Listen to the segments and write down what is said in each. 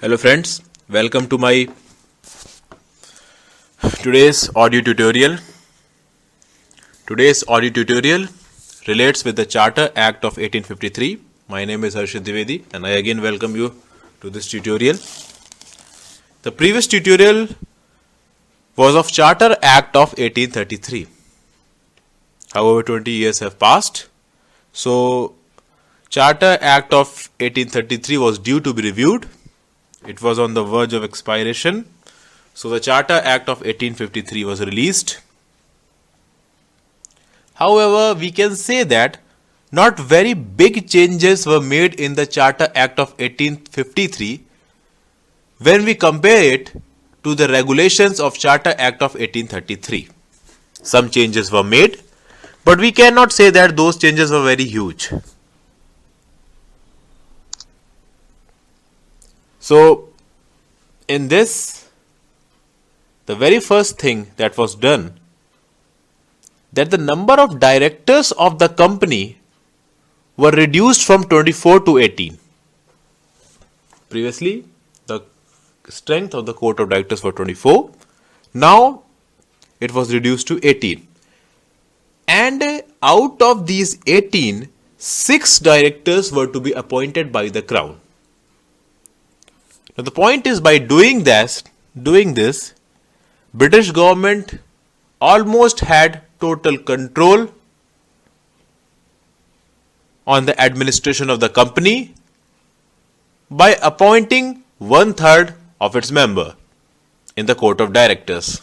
Hello friends, welcome to my today's audio tutorial. Today's audio tutorial relates with the Charter Act of 1853. My name is Harshit Dwivedi and I again welcome you to this tutorial. The previous tutorial was of Charter Act of 1833. However, 20 years have passed. So, Charter Act of 1833 was due to be reviewed. It was on the verge of expiration. So, the Charter Act of 1853 was released. However, we can say that not very big changes were made in the Charter Act of 1853 when we compare it to the regulations of Charter Act of 1833. Some changes were made, but we cannot say that those changes were very huge. So, in this, the very first thing that was done, that the number of directors of the company were reduced from 24 to 18. Previously, the strength of the court of directors was 24. Now, it was reduced to 18. And out of these 18, 6 directors were to be appointed by the Crown. Now, the point is, by doing this, British government almost had total control on the administration of the company by appointing 1/3 of its member in the court of directors.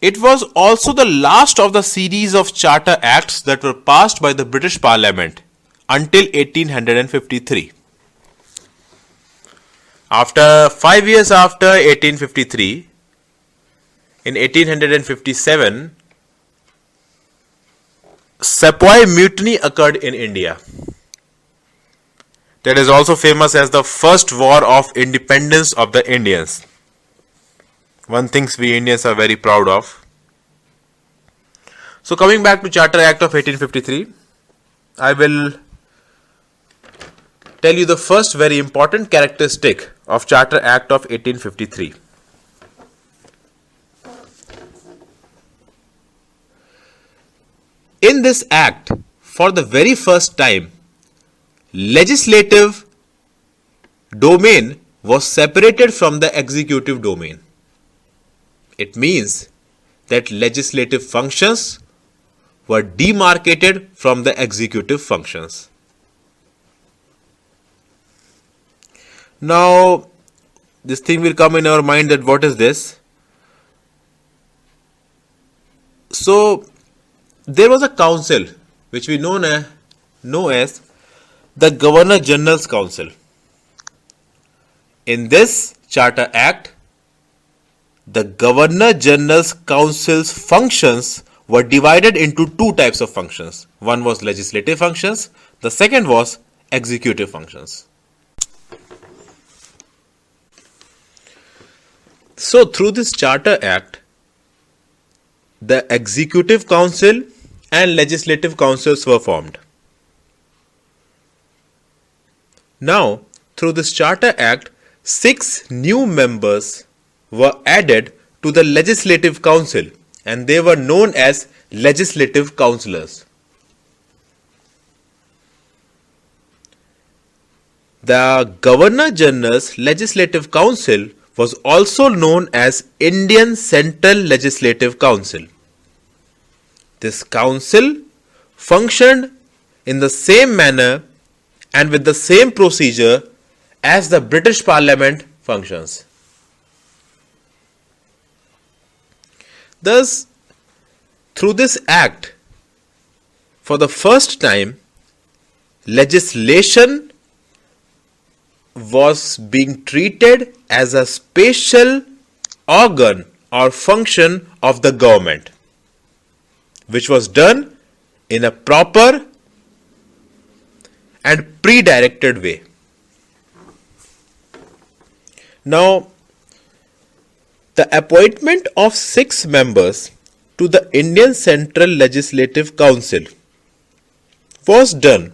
It was also the last of the series of charter acts that were passed by the British Parliament until 1853. After 5 years after 1853, in 1857, Sepoy Mutiny occurred in India. That is also famous as the first war of independence of the Indians. One thing we Indians are very proud of. So coming back to Charter Act of 1853, I will tell you the first very important characteristic of Charter Act of 1853. In this act, for the very first time, legislative domain was separated from the executive domain. It means that legislative functions were demarcated from the executive functions. Now, this thing will come in our mind that what is this? So, there was a council which we know as the Governor General's Council. In this Charter Act, the Governor General's Council's functions were divided into two types of functions. One was legislative functions, the second was executive functions. So, through this Charter Act, the Executive Council and Legislative Councils were formed. Now, through this Charter Act, 6 new members were added to the Legislative Council and they were known as Legislative Councillors. The Governor General's Legislative Council was also known as Indian Central Legislative Council. This council functioned in the same manner and with the same procedure as the British Parliament functions. Thus, through this act, for the first time, legislation was being treated as a special organ or function of the government, which was done in a proper and pre-directed way. Now, the appointment of 6 members to the Indian Central Legislative Council was done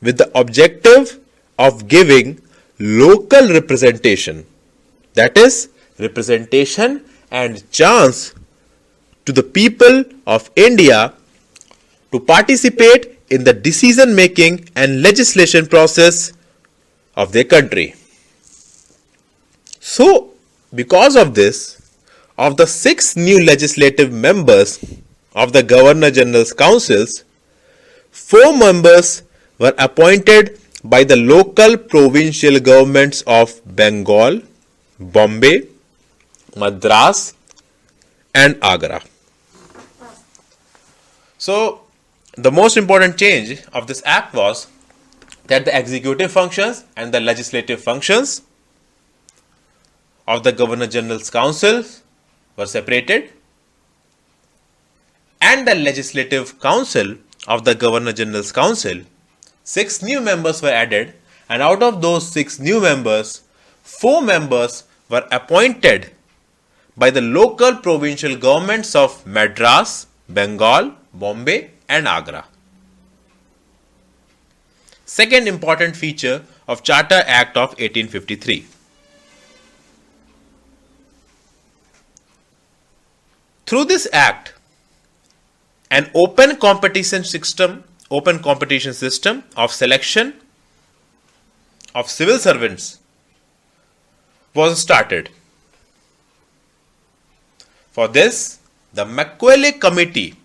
with the objective of giving local representation, that is, representation and chance to the people of India to participate in the decision making and legislation process of their country. So, because of this, of the 6 new legislative members of the Governor General's Councils, 4 members were appointed by the local provincial governments of Bengal, Bombay, Madras, and Agra. So, the most important change of this act was that the executive functions and the legislative functions of the Governor General's Council were separated, and the Legislative Council of the Governor General's Council, 6 new members were added, and out of those 6 new members, 4 members were appointed by the local provincial governments of Madras, Bengal, Bombay, and Agra. Second important feature of Charter Act of 1853. Through this act, an open competition system of selection of civil servants was started. For this, the Macaulay Committee,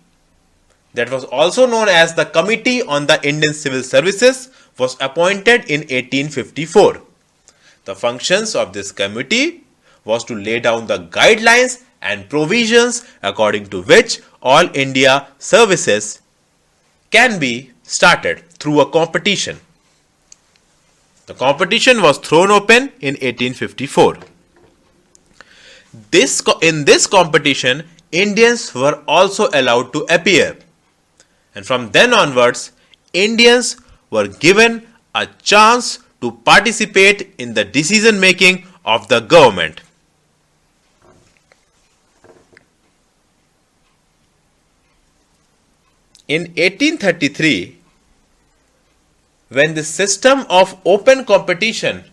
that was also known as the Committee on the Indian Civil Services, was appointed in 1854. The functions of this committee was to lay down the guidelines and provisions according to which all India services can be started through a competition. The competition was thrown open in 1854. In this competition, Indians were also allowed to appear, and from then onwards, Indians were given a chance to participate in the decision making of the government. In 1833, when the system of open competition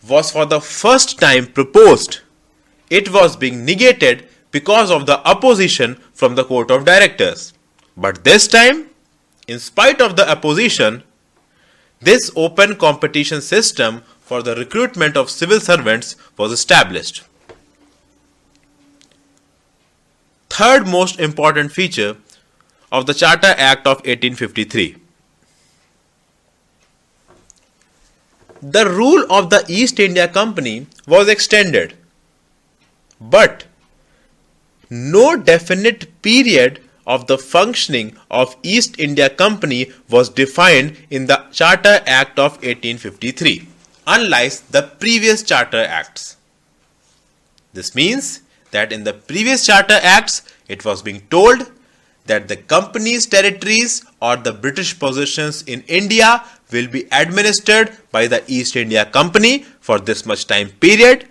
was for the first time proposed, it was being negated because of the opposition from the Court of Directors. But this time, in spite of the opposition, this open competition system for the recruitment of civil servants was established. Third most important feature of the Charter Act of 1853. The rule of the East India Company was extended, but no definite period of the functioning of East India Company was defined in the Charter Act of 1853, unlike the previous Charter Acts. This means that in the previous Charter Acts, it was being told that the company's territories or the British possessions in India will be administered by the East India Company for this much time period,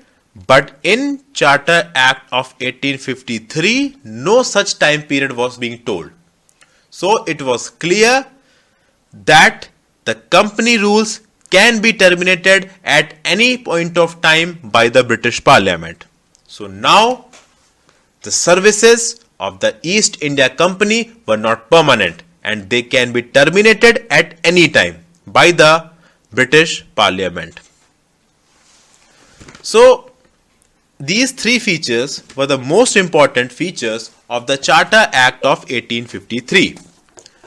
but in Charter Act of 1853, no such time period was being told. So it was clear that the company rules can be terminated at any point of time by the British Parliament. So now the services of the East India Company were not permanent and they can be terminated at any time by the British Parliament. So these 3 features were the most important features of the Charter Act of 1853.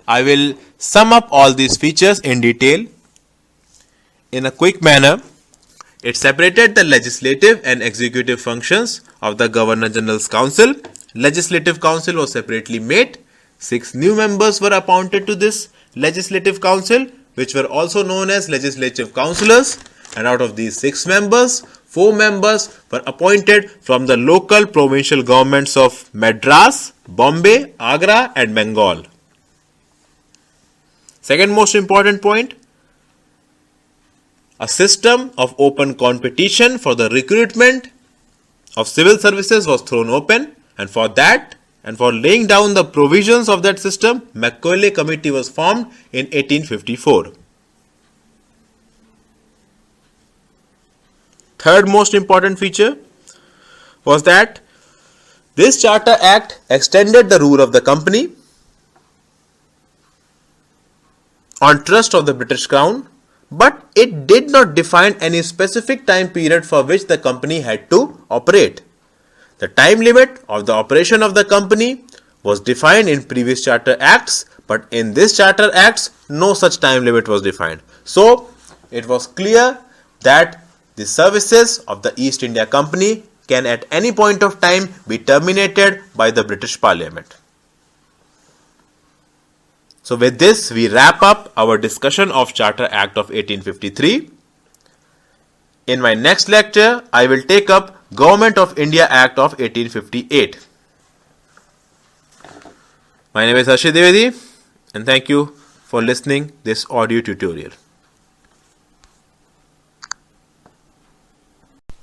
I will sum up all these features in detail in a quick manner. It separated the legislative and executive functions of the Governor General's Council. Legislative Council was separately made. 6 new members were appointed to this Legislative Council, which were also known as Legislative Councillors, and out of these 6 members, 4 members were appointed from the local provincial governments of Madras, Bombay, Agra, and Bengal. Second most important point, a system of open competition for the recruitment of civil services was thrown open, and for that and for laying down the provisions of that system, Macaulay Committee was formed in 1854. Third most important feature was that this Charter Act extended the rule of the company on trust of the British Crown, but it did not define any specific time period for which the company had to operate. The time limit of the operation of the company was defined in previous Charter Acts, but in this Charter Acts, no such time limit was defined. So, it was clear that the services of the East India Company can at any point of time be terminated by the British Parliament. So with this, we wrap up our discussion of Charter Act of 1853. In my next lecture, I will take up Government of India Act of 1858. My name is Harshit Dwivedi, and thank you for listening this audio tutorial.